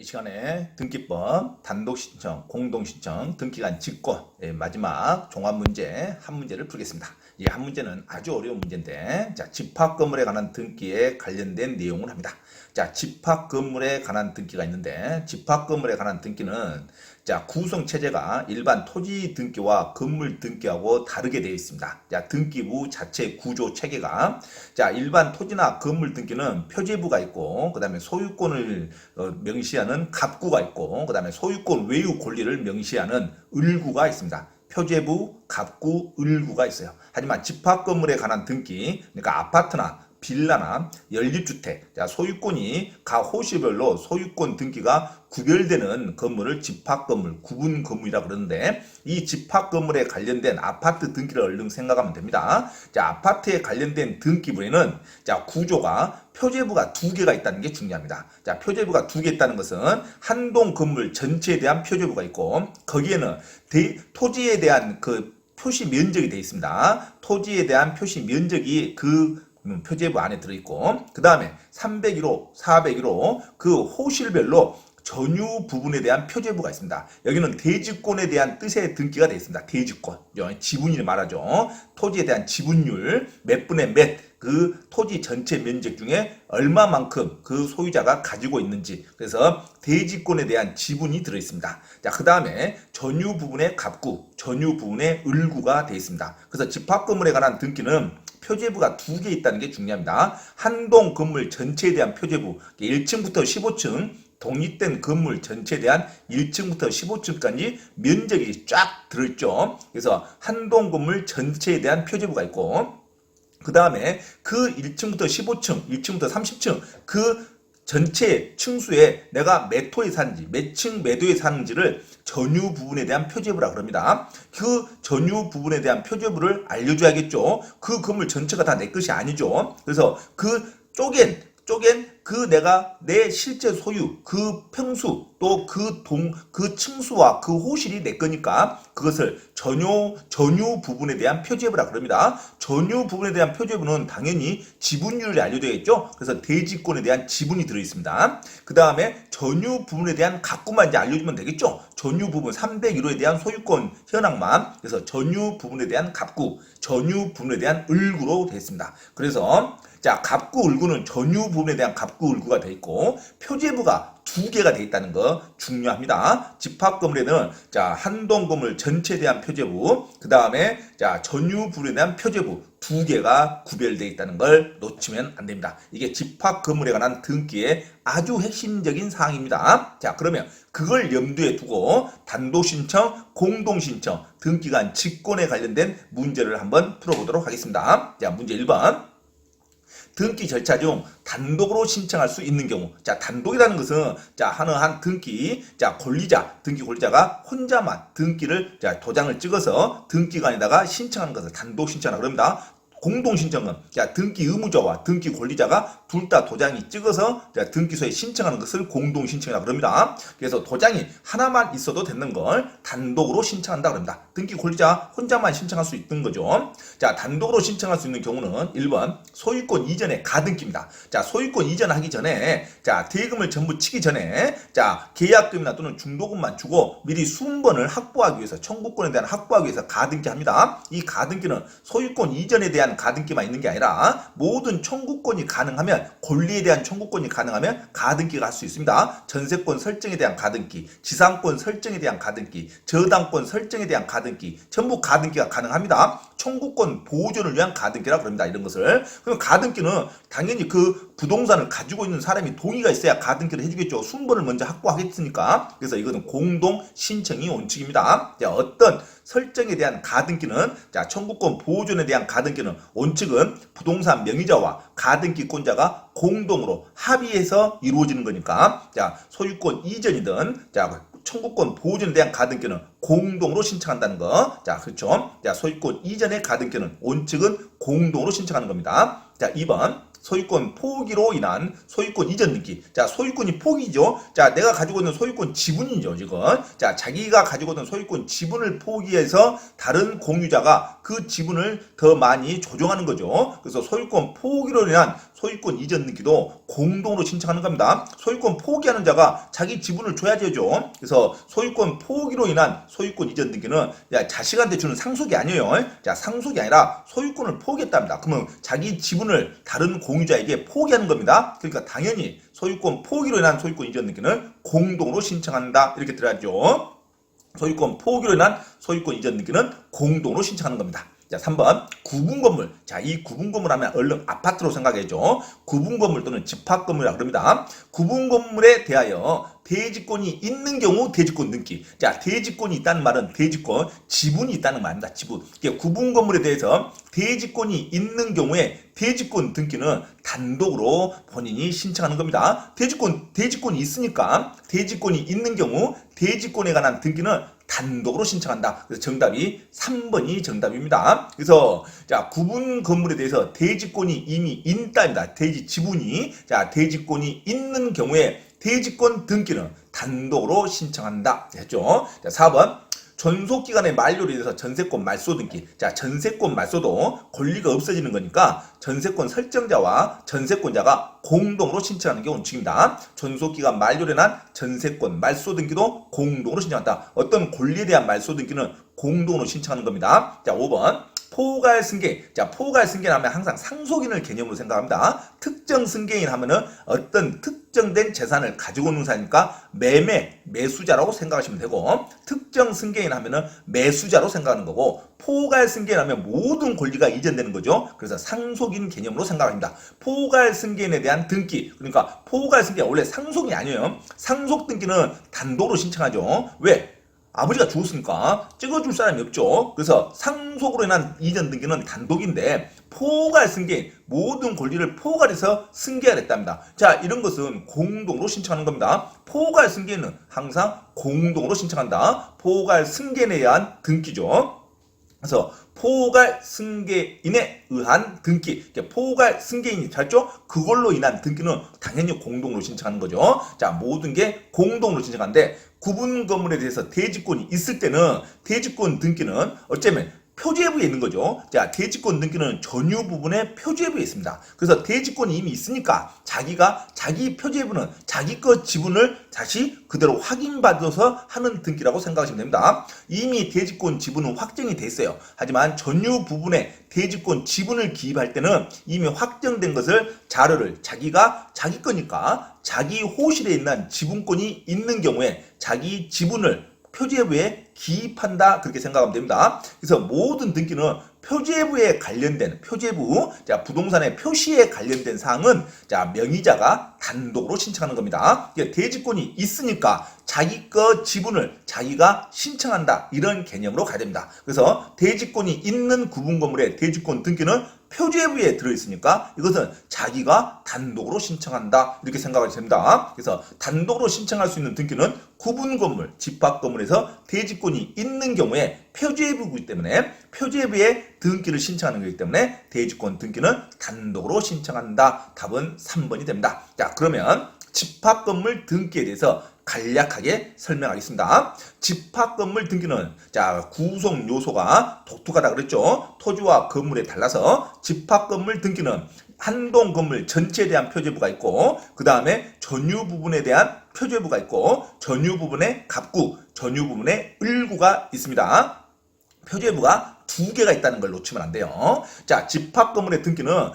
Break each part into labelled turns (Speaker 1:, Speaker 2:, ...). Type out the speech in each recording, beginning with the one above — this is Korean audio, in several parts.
Speaker 1: 이 시간에 등기법, 단독신청, 공동신청, 등기간 직권 마지막 종합문제 한 문제를 풀겠습니다. 이 한 문제는 아주 어려운 문제인데 집합건물에 관한 등기에 관련된 내용을 합니다. 집합건물에 관한 등기가 있는데 집합건물에 관한 등기는 구성체제가 일반 토지 등기와 건물 등기하고 다르게 되어 있습니다. 등기부 자체 구조 체계가 일반 토지나 건물 등기는 표제부가 있고 그 다음에 소유권을 명시하는 갑구가 있고 그 다음에 소유권 외유 권리를 명시하는 을구가 있습니다. 표제부, 갑구, 을구가 있어요. 하지만 집합건물에 관한 등기, 그러니까 아파트나 빌라나 연립주택, 소유권이 각 호시별로 소유권 등기가 구별되는 건물을 집합건물, 구분건물이라고 그러는데 이 집합건물에 관련된 아파트 등기를 얼른 생각하면 됩니다. 아파트에 관련된 등기부에는 구조가 표제부가 두 개가 있다는 게 중요합니다. 표제부가 두 개 있다는 것은 한 동 건물 전체에 대한 표제부가 있고 거기에는 토지에 대한 그 표시 면적이 되어 있습니다. 토지에 대한 표시 면적이 그 표제부 안에 들어있고 그 다음에 301호, 401호 그 호실별로 전유 부분에 대한 표제부가 있습니다. 여기는 대지권에 대한 뜻의 등기가 되어 있습니다. 대지권, 지분을 말하죠. 토지에 대한 지분율 몇 분의 몇 그 토지 전체 면적 중에 얼마만큼 그 소유자가 가지고 있는지 그래서 대지권에 대한 지분이 들어있습니다. 그 다음에 전유 부분의 갑구, 전유 부분의 을구가 되어 있습니다. 그래서 집합건물에 관한 등기는 표제부가 두 개 있다는 게 중요합니다. 한 동 건물 전체에 대한 표제부 1층부터 15층 독립된 건물 전체에 대한 1층부터 15층까지 면적이 쫙 들어있죠. 그래서 한 동 건물 전체에 대한 표제부가 있고 그 다음에 그 1층부터 15층, 1층부터 30층 그 전체 층수에 내가 몇 호에 사는지, 몇 층 몇 호에 사는지를 전유 부분에 대한 표제부라 그럽니다. 그 전유 부분에 대한 표제부를 알려줘야겠죠. 그 건물 전체가 다 내 것이 아니죠. 그래서 그 쪼갠 그 내가 내 실제 소유, 그 평수, 또 그 층수와 그 호실이 내 거니까 그것을 전유 부분에 대한 표제부라 그럽니다. 전유 부분에 대한 표제부는 당연히 지분율이 알려져야겠죠. 그래서 대지권에 대한 지분이 들어있습니다. 그 다음에 전유 부분에 대한 갑구만 이제 알려주면 되겠죠. 전유 부분 301호에 대한 소유권 현황만 그래서 전유 부분에 대한 갑구, 전유 부분에 대한 을구로 되어 있습니다. 그래서 갑구 을구는 전유 부분에 대한 갑구 을구가 되어 있고 표제부가 두 개가 되어 있다는 거 중요합니다. 집합건물에는 한 동 건물 전체에 대한 표제부, 그 다음에 전유 부분에 대한 표제부 두 개가 구별되어 있다는 걸 놓치면 안 됩니다. 이게 집합건물에 관한 등기의 아주 핵심적인 사항입니다. 그러면 그걸 염두에 두고 단독신청, 공동신청, 등기간 직권에 관련된 문제를 한번 풀어보도록 하겠습니다. 문제 1번. 등기 절차 중 단독으로 신청할 수 있는 경우 단독이라는 것은 한 등기 등기 권리자가 혼자만 등기를 도장을 찍어서 등기관에다가 신청하는 것을 단독 신청이라고 합니다. 공동신청은 등기 의무자와 등기 권리자가 둘 다 도장이 찍어서 등기소에 신청하는 것을 공동신청이라고 합니다. 그래서 도장이 하나만 있어도 되는 걸 단독으로 신청한다고 합니다. 등기 권리자 혼자만 신청할 수 있는 거죠. 단독으로 신청할 수 있는 경우는 1번 소유권 이전의 가등기입니다. 소유권 이전하기 전에 대금을 전부 치기 전에 계약금이나 또는 중도금만 주고 미리 순번을 확보하기 위해서 청구권에 대한 확보하기 위해서 가등기합니다. 이 가등기는 소유권 이전에 대한 가등기만 있는 게 아니라 모든 청구권이 가능하면 권리에 대한 청구권이 가능하면 가등기가 할 수 있습니다. 전세권 설정에 대한 가등기, 지상권 설정에 대한 가등기, 저당권 설정에 대한 가등기 전부 가등기가 가능합니다. 청구권 보존을 위한 가등기라고 합니다. 이런 것을. 그럼 가등기는 당연히 그 부동산을 가지고 있는 사람이 동의가 있어야 가등기를 해주겠죠. 순번을 먼저 확보하겠으니까. 그래서 이것은 공동 신청이 원칙입니다. 어떤 설정에 대한 가등기는 청구권 보존에 대한 가등기는 원칙은 부동산 명의자와 가등기권자가 공동으로 합의해서 이루어지는 거니까 소유권 이전이든 청구권 보존에 대한 가등기는 공동으로 신청한다는 거. 그렇죠. 소유권 이전의 가등기는 원칙은 공동으로 신청하는 겁니다. 2번. 소유권 포기로 인한 소유권 이전 등기. 자, 소유권이 포기죠. 자, 내가 가지고 있는 소유권 지분이죠, 지금. 자, 자기가 가지고 있는 소유권 지분을 포기해서 다른 공유자가 그 지분을 더 많이 조정하는 거죠. 그래서 소유권 포기로 인한 소유권 이전 등기도 공동으로 신청하는 겁니다. 소유권 포기하는 자가 자기 지분을 줘야 되죠. 그래서 소유권 포기로 인한 소유권 이전 등기는 자식한테 주는 상속이 아니에요. 자, 상속이 아니라 소유권을 포기했답니다. 그러면 자기 지분을 다른 공유자에게 포기하는 겁니다. 그러니까 당연히 소유권 포기로 인한 소유권 이전 등기는 공동으로 신청한다. 이렇게 들어야죠. 소유권 포기로 인한 소유권 이전 등기는 공동으로 신청하는 겁니다. 자, 3번 구분 건물. 자, 이 구분 건물 하면 얼른 아파트로 생각해줘. 구분 건물 또는 집합 건물이라고 합니다. 구분 건물에 대하여 대지권이 있는 경우 대지권 등기. 자, 대지권이 있다는 말은 대지권, 지분이 있다는 말입니다. 지분. 구분 건물에 대해서 대지권이 있는 경우에 대지권 등기는 단독으로 본인이 신청하는 겁니다. 대지권이 있으니까 대지권이 있는 경우 대지권에 관한 등기는 단독으로 신청한다. 그래서 정답이 3번이 정답입니다. 그래서 자, 구분 건물에 대해서 대지권이 이미 있다입니다. 지분이. 자, 대지권이 있는 경우에 대지권 등기는 단독으로 신청한다 했죠. 자, 4번 존속기간의 만료로 인해서 전세권 말소 등기. 자, 전세권 말소도 권리가 없어지는 거니까 전세권 설정자와 전세권자가 공동으로 신청하는 게 원칙입니다. 존속기간 만료로 인한 전세권 말소 등기도 공동으로 신청한다. 어떤 권리에 대한 말소 등기는 공동으로 신청하는 겁니다. 자, 5번 포괄 승계인. 자, 포괄 승계인 하면 항상 상속인을 개념으로 생각합니다. 특정 승계인 하면은 어떤 특정된 재산을 가지고 있는 사람이니까 매수자라고 생각하시면 되고, 특정 승계인 하면은 매수자로 생각하는 거고, 포괄 승계인 하면 모든 권리가 이전되는 거죠. 그래서 상속인 개념으로 생각합니다. 포괄 승계인에 대한 등기. 그러니까 포괄 승계인 원래 상속이 아니에요. 상속 등기는 단독으로 신청하죠. 왜? 아버지가 죽었으니까 찍어줄 사람이 없죠. 그래서 상속으로 인한 이전 등기는 단독인데 포괄 승계인, 모든 권리를 포괄해서 승계가 됐답니다. 자, 이런 것은 공동으로 신청하는 겁니다. 포괄 승계인은 항상 공동으로 신청한다. 포괄 승계인에 의한 등기죠. 그래서 포괄 승계인에 의한 등기, 포괄 승계인이 잘죠? 그걸로 인한 등기는 당연히 공동으로 신청하는 거죠. 자, 모든 게 공동으로 신청하는데 구분 건물에 대해서 대지권이 있을 때는 대지권 등기는 어쩌면 표제부에 있는 거죠. 자, 대지권 등기는 전유 부분에 표제부에 있습니다. 그래서 대지권이 이미 있으니까 자기 표제부는 자기 것 지분을 다시 그대로 확인받아서 하는 등기라고 생각하시면 됩니다. 이미 대지권 지분은 확정이 돼 있어요. 하지만 전유 부분에 대지권 지분을 기입할 때는 이미 확정된 것을 자료를 자기가 자기 거니까 자기 호실에 있는 지분권이 있는 경우에 자기 지분을 표제부에 기입한다, 그렇게 생각하면 됩니다. 그래서 모든 등기는 표제부에 관련된 자, 부동산의 표시에 관련된 사항은 자, 명의자가 단독으로 신청하는 겁니다. 대지권이 있으니까 자기 거 지분을 자기가 신청한다, 이런 개념으로 가야 됩니다. 그래서 대지권이 있는 구분 건물의 대지권 등기는 표제부에 들어있으니까 이것은 자기가 단독으로 신청한다, 이렇게 생각하시면 됩니다. 그래서 단독으로 신청할 수 있는 등기는 구분 건물, 집합 건물에서 대지권이 있는 경우에 표제부이기 때문에 표제부에 등기를 신청하는 것이기 때문에 대지권 등기는 단독으로 신청한다. 답은 3번이 됩니다. 자, 그러면 집합 건물 등기에 대해서 간략하게 설명하겠습니다. 집합 건물 등기는 자, 구성 요소가 독특하다 그랬죠. 토지와 건물에 달라서 집합 건물 등기는 한동 건물 전체에 대한 표제부가 있고, 그 다음에 전유 부분에 대한 표제부가 있고, 전유 부분에 갑구, 전유 부분에 을구가 있습니다. 표제부가 2개가 있다는 걸 놓치면 안 돼요. 자, 집합 건물 등기는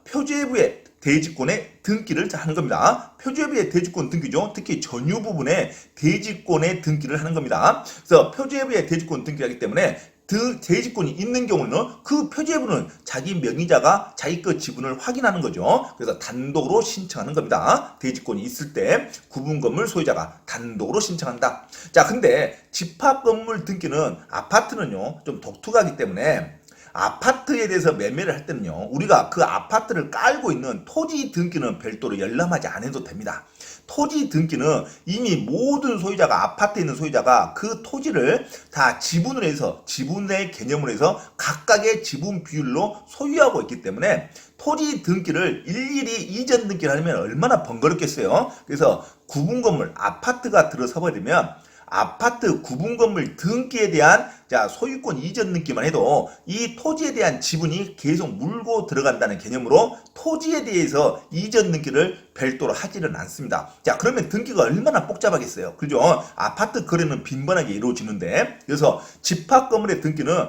Speaker 1: 표제부의 대지권의 등기를 하는 겁니다. 표제부의 대지권 등기죠. 특히 전유 부분에 대지권의 등기를 하는 겁니다. 그래서 표제부의 대지권 등기하기 때문에 대지권이 있는 경우는 그 표제부는 자기 명의자가 자기 것 지분을 확인하는 거죠. 그래서 단독으로 신청하는 겁니다. 대지권이 있을 때 구분 건물 소유자가 단독으로 신청한다. 자, 근데 집합 건물 등기는 아파트는요 좀 독특하기 때문에 아파트에 대해서 매매를 할 때는요, 우리가 그 아파트를 깔고 있는 토지 등기는 별도로 열람하지 않아도 됩니다. 토지 등기는 이미 모든 소유자가, 아파트에 있는 소유자가 그 토지를 다 지분으로 해서, 지분의 개념으로 해서 각각의 지분 비율로 소유하고 있기 때문에 토지 등기를 일일이 이전 등기를 하려면 얼마나 번거롭겠어요. 그래서 구분 건물, 아파트가 들어서 버리면 아파트 구분 건물 등기에 대한 소유권 이전 등기만 해도 이 토지에 대한 지분이 계속 물고 들어간다는 개념으로 토지에 대해서 이전 등기를 별도로 하지는 않습니다. 자, 그러면 등기가 얼마나 복잡하겠어요. 그죠? 아파트 거래는 빈번하게 이루어지는데, 그래서 집합 건물의 등기는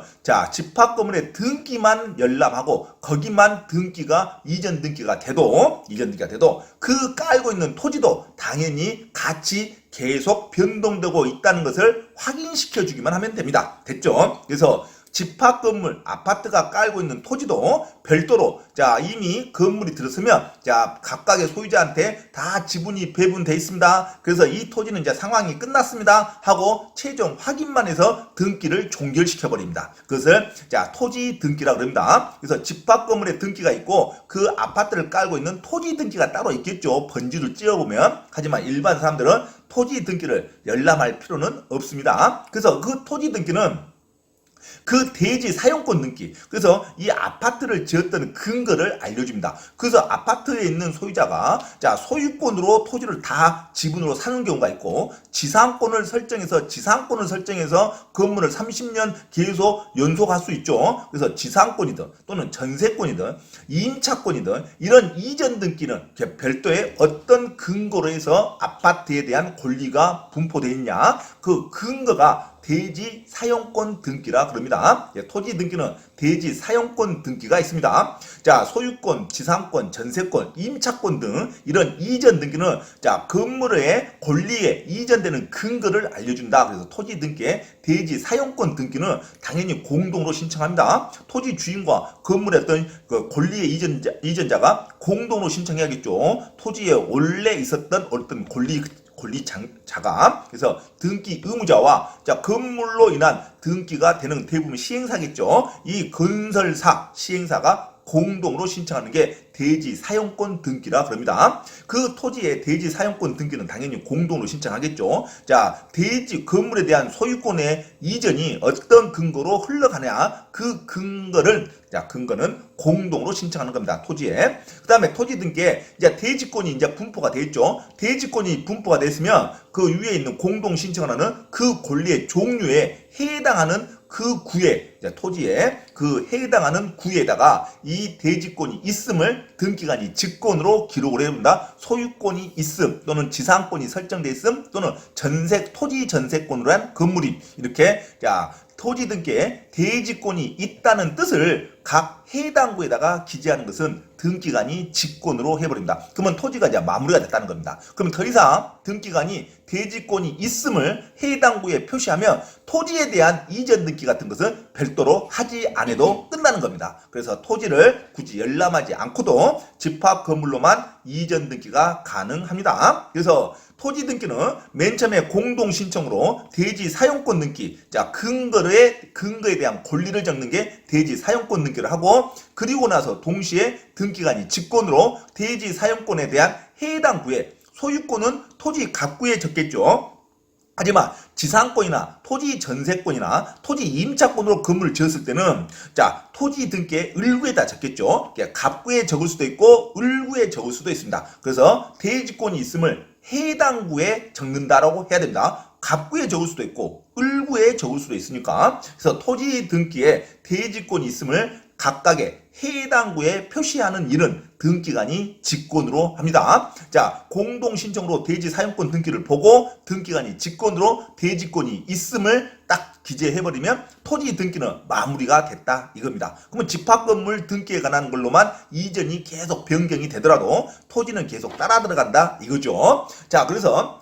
Speaker 1: 집합 건물의 등기만 열람하고 거기만 등기가 이전 등기가 돼도 그 깔고 있는 토지도 당연히 같이 계속 변동되고 있다는 것을 확인시켜 주기만 하면 됩니다. 됐죠? 그래서 집합 건물, 아파트가 깔고 있는 토지도 별도로 이미 건물이 들었으면 각각의 소유자한테 다 지분이 배분돼 있습니다. 그래서 이 토지는 상황이 끝났습니다 하고 최종 확인만 해서 등기를 종결시켜 버립니다. 그것을 토지 등기라고 합니다. 그래서 집합 건물에 등기가 있고 그 아파트를 깔고 있는 토지 등기가 따로 있겠죠. 번지를 찌어보면. 하지만 일반 사람들은 토지 등기를 열람할 필요는 없습니다. 그래서 그 토지 등기는 그 대지 사용권 등기, 그래서 이 아파트를 지었던 근거를 알려줍니다. 그래서 아파트에 있는 소유자가 소유권으로 토지를 다 지분으로 사는 경우가 있고, 지상권을 설정해서 건물을 30년 계속 연속할 수 있죠. 그래서 지상권이든 또는 전세권이든 임차권이든 이런 이전 등기는 별도의 어떤 근거로 해서 아파트에 대한 권리가 분포되어 있냐, 그 근거가 대지 사용권 등기라 그럽니다. 토지 등기는 대지 사용권 등기가 있습니다. 소유권, 지상권, 전세권, 임차권 등 이런 이전 등기는 건물의 권리에 이전되는 근거를 알려준다. 그래서 토지 등기의 대지 사용권 등기는 당연히 공동으로 신청합니다. 토지 주인과 건물의 어떤 그 권리의 이전자가 공동으로 신청해야겠죠. 토지에 원래 있었던 어떤 권리자가, 그래서 등기 의무자와 건물로 인한 등기가 되는 대부분 시행사겠죠. 이 건설사, 시행사가 공동으로 신청하는 게 대지 사용권 등기라 그럽니다. 그 토지의 대지 사용권 등기는 당연히 공동으로 신청하겠죠. 대지 건물에 대한 소유권의 이전이 어떤 근거로 흘러가냐, 그 근거는 공동으로 신청하는 겁니다. 토지에. 그 다음에 토지 등기에 대지권이 분포가 됐죠. 대지권이 분포가 됐으면 그 위에 있는 공동 신청을 하는 그 권리의 종류에 해당하는 그 구에, 토지에 그 해당하는 구에다가 이 대지권이 있음을 등기관이 직권으로 기록을 해봅니다. 소유권이 있음 또는 지상권이 설정돼 있음 또는 토지 전세권으로 한 건물임, 이렇게 토지 등기에 대지권이 있다는 뜻을 각 해당 구에다가 기재하는 것은 등기관이 직권으로 해버립니다. 그러면 토지가 마무리가 됐다는 겁니다. 그러면 더 이상 등기관이 대지권이 있음을 해당 구에 표시하면 토지에 대한 이전 등기 같은 것은 별도로 하지 않아도 끝나는 겁니다. 그래서 토지를 굳이 열람하지 않고도 집합 건물로만 이전 등기가 가능합니다. 그래서 토지 등기는 맨 처음에 공동 신청으로 대지 사용권 등기, 근거에 대한 권리를 적는 게 대지 사용권 등기를 하고, 그리고 나서 동시에 등기관이 직권으로 대지 사용권에 대한 해당 구에, 소유권은 토지 갑구에 적겠죠. 하지만 지상권이나 토지 전세권이나 토지 임차권으로 건물을 지었을 때는 토지 등기에 을구에다 적겠죠. 갑구에 적을 수도 있고 을구에 적을 수도 있습니다. 그래서 대지권이 있음을 해당 구에 적는다라고 해야 됩니다. 갑구에 적을 수도 있고 을구에 적을 수도 있으니까. 그래서 토지 등기에 대지권이 있음을 각각의 해당 구에 표시하는 일은 등기관이 직권으로 합니다. 공동 신청으로 대지 사용권 등기를 보고 등기관이 직권으로 대지권이 있음을 딱 기재해버리면 토지 등기는 마무리가 됐다 이겁니다. 그러면 집합 건물 등기에 관한 걸로만 이전이 계속 변경이 되더라도 토지는 계속 따라 들어간다 이거죠. 그래서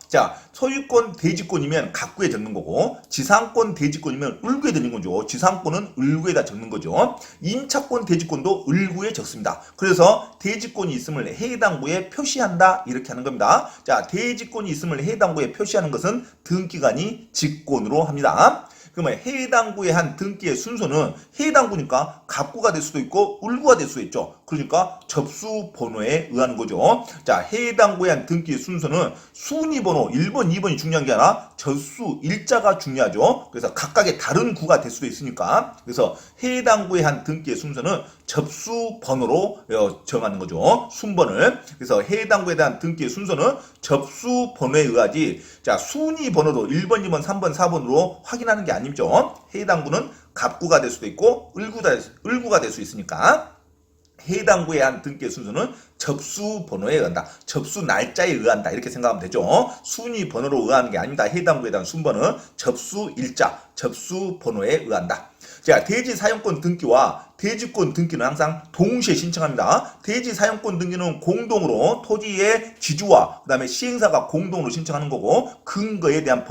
Speaker 1: 소유권 대지권이면 갑구에 적는 거고, 지상권 대지권이면 을구에 적는 거죠. 지상권은 을구에다 적는 거죠. 임차권 대지권도 을구에 적습니다. 그래서 대지권이 있음을 해당 구에 표시한다 이렇게 하는 겁니다. 대지권이 있음을 해당 구에 표시하는 것은 등기관이 직권으로 합니다. 그러면 해당 구에 한 등기의 순서는 해당 구니까 갑구가 될 수도 있고 을구가 될 수도 있죠. 그러니까 접수 번호에 의한 거죠. 자, 해당 구에 한 등기의 순서는 순위 번호 1번, 2번이 중요한 게 아니라 접수 일자가 중요하죠. 그래서 각각의 다른 구가 될 수도 있으니까. 그래서 해당 구에 한 등기의 순서는 접수 번호로 정하는 거죠. 순번을. 그래서 해당 구에 대한 등기의 순서는 접수 번호에 의하지. 자, 순위 번호도 1번, 2번, 3번, 4번으로 확인하는 게 아니죠. 해당 구는 갑구가 될 수도 있고 을구가 될 수 있으니까. 해당 구에 한 등기의 순서는 접수 번호에 의한다. 접수 날짜에 의한다. 이렇게 생각하면 되죠. 순위 번호로 의하는 게 아닙니다. 해당 구에 대한 순번은 접수 일자, 접수 번호에 의한다. 자, 대지 사용권 등기와 대지권 등기는 항상 동시에 신청합니다. 대지 사용권 등기는 공동으로 토지의 지주와 그다음에 시행사가 공동으로 신청하는 거고 근거에 대한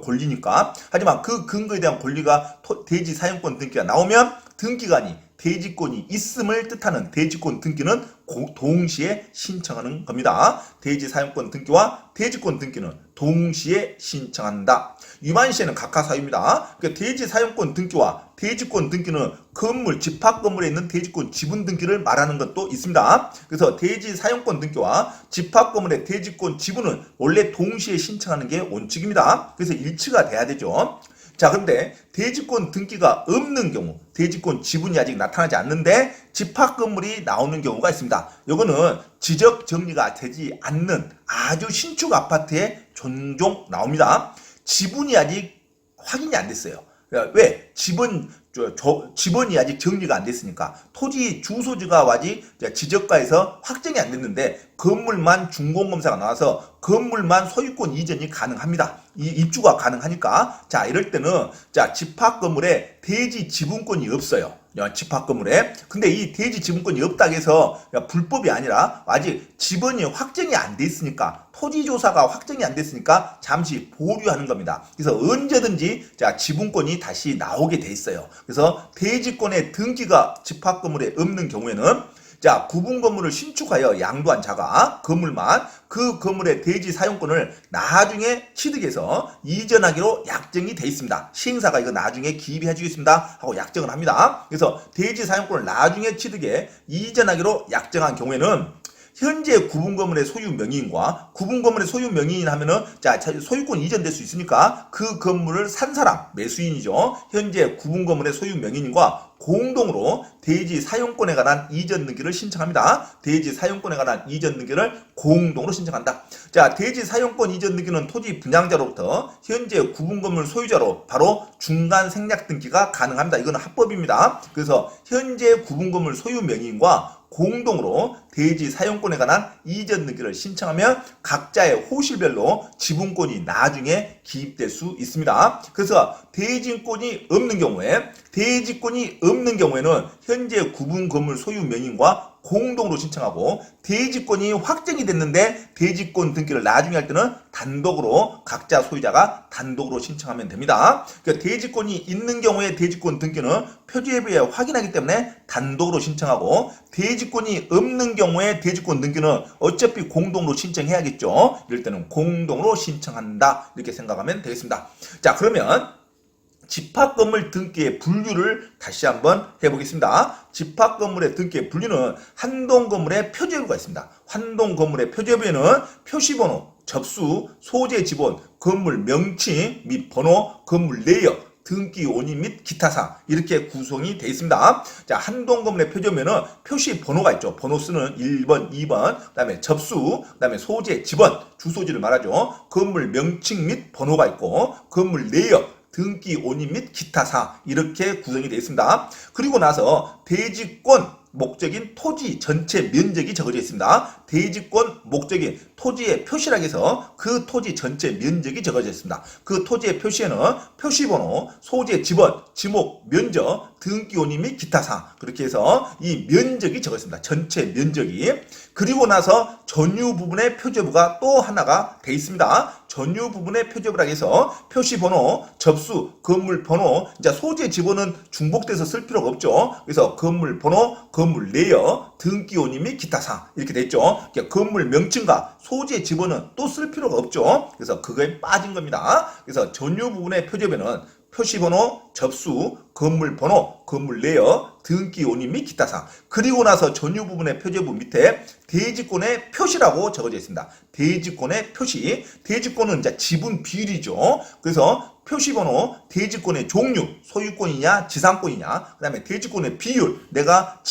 Speaker 1: 권리니까. 하지만 그 근거에 대한 권리가 대지 사용권 등기가 나오면 등기관이 대지권이 있음을 뜻하는 대지권 등기는 동시에 신청하는 겁니다. 대지 사용권 등기와 대지권 등기는 동시에 신청한다. 위반 시에는 각하 사유입니다. 그러니까 대지 사용권 등기와 대지권 등기는 건물, 집합 건물에 있는 대지권 지분 등기를 말하는 것도 있습니다. 그래서 대지 사용권 등기와 집합 건물의 대지권 지분은 원래 동시에 신청하는 게 원칙입니다. 그래서 일치가 돼야 되죠. 자, 그런데 대지권 등기가 없는 경우, 대지권 지분이 아직 나타나지 않는데 집합 건물이 나오는 경우가 있습니다. 이거는 지적 정리가 되지 않는 아주 신축 아파트에 종종 나옵니다. 지분이 아직 확인이 안 됐어요. 왜? 지번이 아직 정리가 안 됐으니까. 토지 주소지가 아직 지적가에서 확정이 안 됐는데 건물만 준공검사가 나와서 건물만 소유권 이전이 가능합니다. 이 입주가 가능하니까. 자, 이럴 때는 자, 집합 건물에 대지 지분권이 없어요. 집합 건물에. 근데 이 대지 지분권이 없다고 해서 불법이 아니라 아직 지번이 확정이 안 됐으니까, 토지조사가 확정이 안 됐으니까 잠시 보류하는 겁니다. 그래서 언제든지 자, 지분권이 다시 나오게 돼 있어요. 그래서 대지권의 등기가 집합 건물에 없는 경우에는 자, 구분 건물을 신축하여 양도한 자가 건물만 그 건물의 대지 사용권을 나중에 취득해서 이전하기로 약정이 돼 있습니다. 시행사가 이거 나중에 기입해 주겠습니다 하고 약정을 합니다. 그래서 대지 사용권을 나중에 취득해 이전하기로 약정한 경우에는 현재 구분 건물의 소유 명의인과 구분 건물의 소유 명의인 하면은 자, 소유권 이전될 수 있으니까 그 건물을 산 사람, 매수인이죠. 현재 구분 건물의 소유 명의인과 공동으로 대지 사용권에 관한 이전 등기를 신청합니다. 대지 사용권에 관한 이전 등기를 공동으로 신청한다. 자, 대지 사용권 이전 등기는 토지 분양자로부터 현재 구분 건물 소유자로 바로 중간 생략 등기가 가능합니다. 이거는 합법입니다. 그래서 현재 구분 건물 소유 명의인과 공동으로 대지 사용권에 관한 이전 등기를 신청하면 각자의 호실별로 지분권이 나중에 기입될 수 있습니다. 그래서 대지권이 없는 경우에는 현재 구분 건물 소유 명의인과 공동으로 신청하고, 대지권이 확정이 됐는데 대지권 등기를 나중에 할 때는 단독으로 각자 소유자가 단독으로 신청하면 됩니다. 그러니까 대지권이 있는 경우에 대지권 등기는 표지에 비해 확인하기 때문에 단독으로 신청하고, 대지권이 없는 경우에 대지권 등기는 어차피 공동으로 신청해야겠죠. 이럴 때는 공동으로 신청한다, 이렇게 생각하면 되겠습니다. 자, 그러면 집합 건물 등기의 분류를 다시 한번 해보겠습니다. 집합 건물의 등기의 분류는 한동 건물의 표지여부가 있습니다. 한동 건물의 표지여부에는 표시번호, 접수, 소재 지번, 건물 명칭 및 번호, 건물 내역, 등기 원인 및 기타 사항, 이렇게 구성이 되어 있습니다. 자, 한동 건물의 표지여부에는 표시 번호가 있죠. 번호 쓰는 1번, 2번, 그다음에 접수, 그다음에 소재 지번, 주소지를 말하죠. 건물 명칭 및 번호가 있고, 건물 내역, 등기 원인 및 기타 사항, 이렇게 구성이 되어 있습니다. 그리고 나서 대지권 목적인 토지 전체 면적이 적어져 있습니다. 대지권 목적인 토지의 표시라고 해서 그 토지 전체 면적이 적어져 있습니다. 그 토지의 표시에는 표시번호, 소재 지번, 지목, 면적, 등기 원인 및 기타 사항, 그렇게 해서 이 면적이 적어져 있습니다. 전체 면적이. 그리고 나서 전유 부분의 표제부가 또 하나가 돼 있습니다. 전유 부분의 표제부라고 해서 표시번호, 접수, 건물 번호, 이제 소재 지번은 중복돼서 쓸 필요가 없죠. 그래서 건물 번호, 건물 내역, 등기 원인 및 기타 사항, 이렇게 됐죠. 건물 명칭과 소재 지번은 또 쓸 필요가 없죠. 그래서 그거에 빠진 겁니다. 그래서 전유 부분의 표제부는 표시번호, 접수, 건물 번호, 건물 내역, 등기 원인 및 기타 사항. 그리고 나서 전유 부분의 표제부 밑에 대지권의 표시라고 적어져 있습니다. 대지권의 표시. 대지권은 이제 지분 비율이죠. 그래서 표시번호, 대지권의 종류, 소유권이냐, 지상권이냐, 그 다음에 대지권의 비율, 내가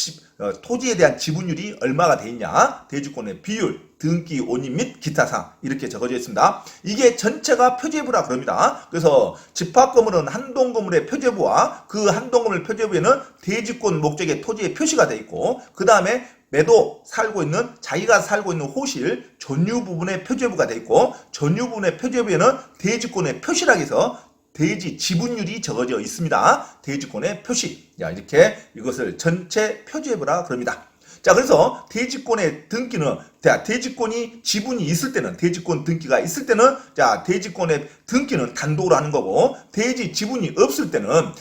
Speaker 1: 토지에 대한 지분율이 얼마가 돼 있냐, 대지권의 비율, 등기 원인 및 기타 사항 이렇게 적어져 있습니다. 이게 전체가 표제부라 그럽니다. 그래서 집합건물은 한동 건물의 표제부와 그 한동 건물 표제부에는 대지권 목적의 토지의 표시가 돼 있고, 그 다음에 매도 살고 있는 자기가 살고 있는 호실 전유 부분의 표제부가 돼 있고, 전유 부분의 표제부에는 대지권의 표시라고 해서 대지 지분율이 적어져 있습니다. 대지권의 표시. 자, 이렇게 이것을 전체 표제부라 그럽니다. 자, 그래서 대지권의 등기는, 대지권이 지분이 있을 때는, 대지권 등기가 있을 때는, 자, 대지권의 등기는 단독으로 하는 거고, 대지 지분이 없을 때는,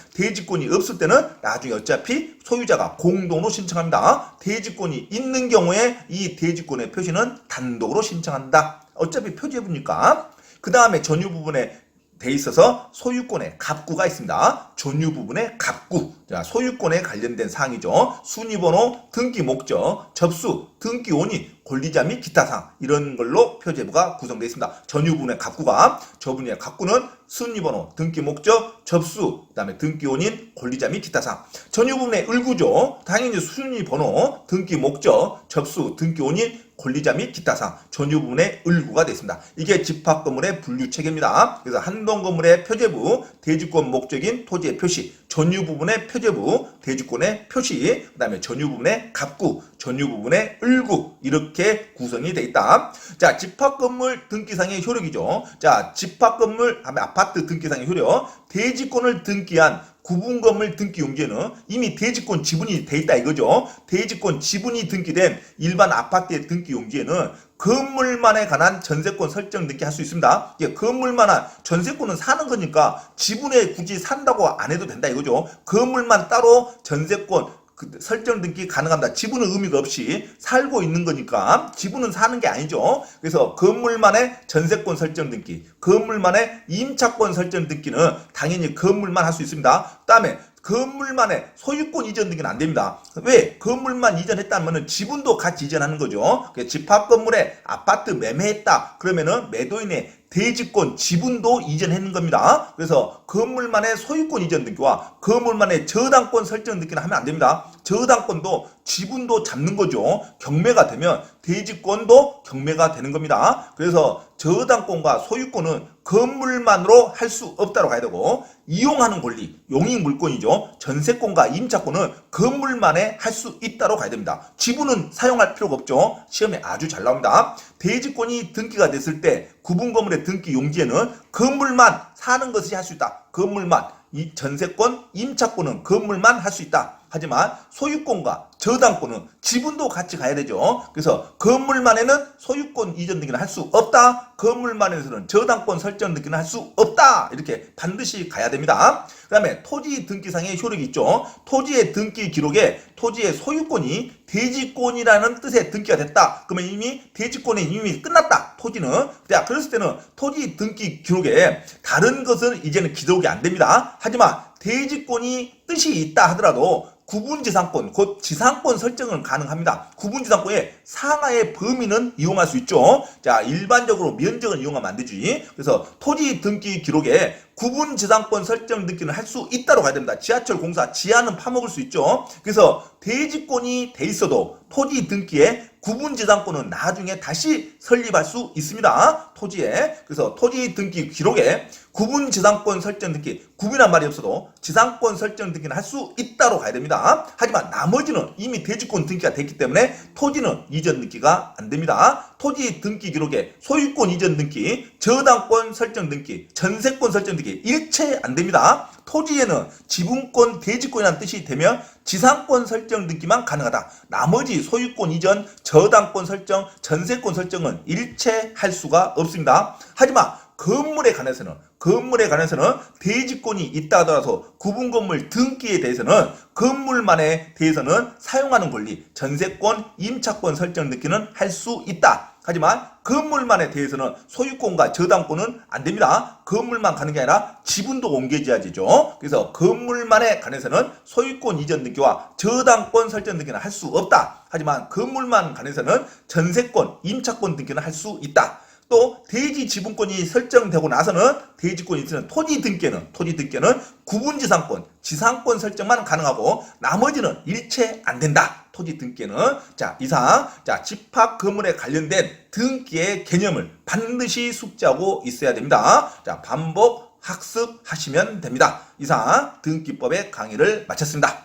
Speaker 1: 나중에 어차피 소유자가 공동으로 신청합니다. 대지권이 있는 경우에 이 대지권의 표시는 단독으로 신청한다. 어차피 표제부니까. 그 다음에 전유 부분에 돼 있어서 소유권의 갑구가 있습니다. 전유 부분의 갑구. 자, 소유권에 관련된 사항이죠. 순위번호, 등기 목적, 접수, 등기 원인, 권리자 및 기타 사항 이런 걸로 표제부가 구성되어 있습니다. 전유 부분의 갑구가, 저분의 갑구는 순위번호, 등기 목적, 접수, 그 다음에 등기 원인, 권리자 및 기타 사항. 전유 부분의 을구죠. 당연히 순위번호, 등기 목적, 접수, 등기 원인, 권리자 및 기타 사항, 전유 부분의 을구가 되어 있습니다. 이게 집합건물의 분류 체계입니다. 그래서 한동 건물의 표제부, 대지권 목적인 토지의 표시, 전유 부분의 표제부, 대지권의 표시, 그 다음에 전유 부분의 갑구, 전유 부분의 을구 이렇게 구성이 되어 있다. 자, 집합건물 등기상의 효력이죠. 자, 집합건물 하면 아파트 등기상의 효력, 대지권을 등기한 구분건물 등기 용지에는 이미 대지권 지분이 돼 있다 이거죠. 대지권 지분이 등기된 일반 아파트의 등기 용지에는 건물만에 관한 전세권 설정 등기 할 수 있습니다. 이게 건물만한 전세권은 사는 거니까 지분에 굳이 산다고 안 해도 된다 이거죠. 건물만 따로 전세권 설정 등기 가능합니다. 지분은 의미가 없이 살고 있는 거니까 지분은 사는 게 아니죠. 그래서 건물만의 전세권 설정 등기, 건물만의 임차권 설정 등기는 당연히 건물만 할 수 있습니다. 그다음에 건물만의 소유권 이전 등기는 안 됩니다. 왜? 건물만 이전했다면 지분도 같이 이전하는 거죠. 집합 건물에 아파트 매매했다 그러면은 매도인의 대지권 지분도 이전하는 겁니다. 그래서 건물만의 소유권 이전 등기와 건물만의 저당권 설정 등기는 하면 안 됩니다. 저당권도 지분도 잡는 거죠. 경매가 되면 대지권도 경매가 되는 겁니다. 그래서 저당권과 소유권은 건물만으로 할 수 없다고 가야 되고, 이용하는 권리, 용익물권이죠. 전세권과 임차권은 건물만에 할 수 있다고 가야 됩니다. 지분은 사용할 필요가 없죠. 시험에 아주 잘 나옵니다. 대지권이 등기가 됐을 때 구분건물의 등기 용지에는 건물만 사는 것이 할 수 있다. 건물만. 이 전세권, 임차권은 건물만 할 수 있다. 하지만 소유권과 저당권은 지분도 같이 가야 되죠. 그래서 건물만에는 소유권 이전 등기는 할 수 없다. 건물만에서는 저당권 설정 등기는 할 수 없다. 이렇게 반드시 가야 됩니다. 그 다음에 토지 등기상의 효력이 있죠. 토지의 등기 기록에 토지의 소유권이 대지권이라는 뜻의 등기가 됐다. 그러면 이미 대지권이 이미 끝났다. 토지는. 자, 그랬을 때는 토지 등기 기록에 다른 것은 이제는 기록이 안 됩니다. 하지만 대지권이 뜻이 있다 하더라도 구분지상권, 곧 지상권 설정은 가능합니다. 구분지상권의 상하의 범위는 이용할 수 있죠. 자, 일반적으로 면적은 이용하면 안 되지. 그래서 토지 등기 기록에 구분지상권 설정 등기는 할 수 있다고 가야 됩니다. 지하철 공사 지하는 파먹을 수 있죠. 그래서 대지권이 돼 있어도 토지 등기에 구분지상권은 나중에 다시 설립할 수 있습니다. 토지에. 그래서 토지 등기 기록에 구분지상권 설정 등기, 구분이란 말이 없어도 지상권 설정 등기는 할 수 있다고 가야 됩니다. 하지만 나머지는 이미 대지권 등기가 됐기 때문에 토지는 이전 등기가 안 됩니다. 토지 등기 기록에 소유권 이전 등기, 저당권 설정 등기, 전세권 설정 등기 일체 안 됩니다. 토지에는 지분권, 대지권이라는 뜻이 되면 지상권 설정 등기만 가능하다. 나머지 소유권 이전, 저당권 설정, 전세권 설정은 일체 할 수가 없습니다. 하지만 건물에 관해서는 대지권이 있다 하더라도 구분건물 등기에 대해서는 건물만에 대해서는 사용하는 권리, 전세권, 임차권 설정 등기는 할 수 있다. 하지만 건물만에 대해서는 소유권과 저당권은 안 됩니다. 건물만 가는 게 아니라 지분도 옮겨져야 되죠. 그래서 건물만에 관해서는 소유권 이전 등기와 저당권 설정 등기는 할 수 없다. 하지만 건물만 관해서는 전세권, 임차권 등기는 할 수 있다. 또 대지 지분권이 설정되고 나서는 대지권이 있는 토지 등기는 구분지상권, 지상권 설정만 가능하고 나머지는 일체 안 된다. 토지 등기는 자 이상 집합 건물에 관련된 등기의 개념을 반드시 숙지하고 있어야 됩니다. 자 반복 학습하시면 됩니다. 이상 등기법의 강의를 마쳤습니다.